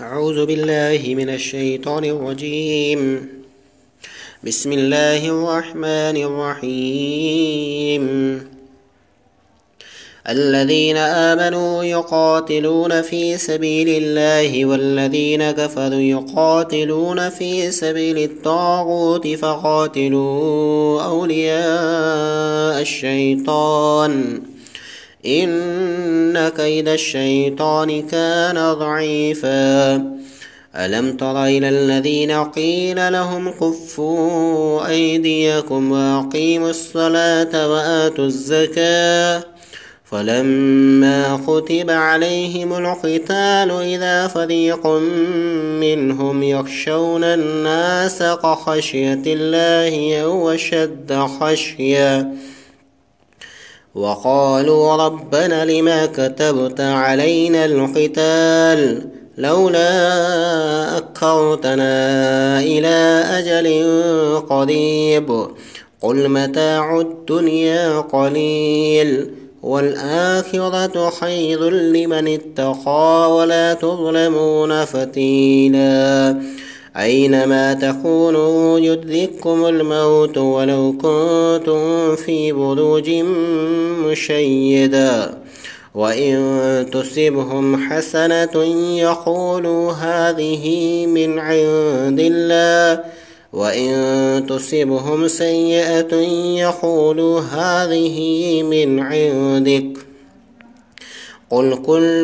أعوذ بالله من الشيطان الرجيم. بسم الله الرحمن الرحيم. الذين آمنوا يقاتلون في سبيل الله والذين كفروا يقاتلون في سبيل الطاغوت فقاتلوا أولياء الشيطان إن كيد الشيطان كان ضعيفا. ألم تر إلى الذين قيل لهم كفوا أيديكم وأقيموا الصلاة وآتوا الزكاة فلما كتب عليهم القتال إذا فريق منهم يخشون الناس كخشية الله أو أشد خشية وقالوا ربنا لما كتبت علينا القتال لولا أكرتنا إلى أجل قريب قل متاع الدنيا قليل والآخرة خير لمن اتقى ولا تظلمون فتيلا. أينما تكونوا يدرككم الموت ولو كنتم في بروج مشيدة وإن تصبهم حسنة يقولوا هذه من عند الله وإن تصبهم سيئة يقولوا هذه من عندك قل كل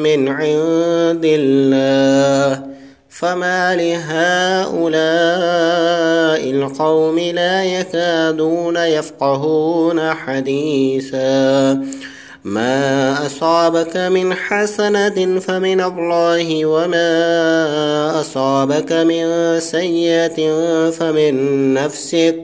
من عند الله فما لهؤلاء القوم لا يكادون يفقهون حديثا. ما أصابك من حسنة فمن الله وما أصابك من سيئة فمن نفسك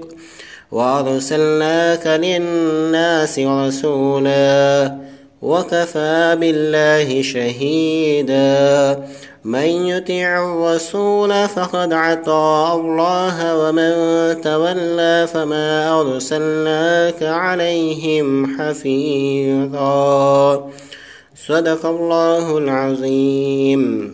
وأرسلناك للناس رسولا وكفى بالله شهيدا. من يطع الرسول فقد أطاع الله ومن تولى فما أرسلناك عليهم حفيظا. صدق الله العظيم.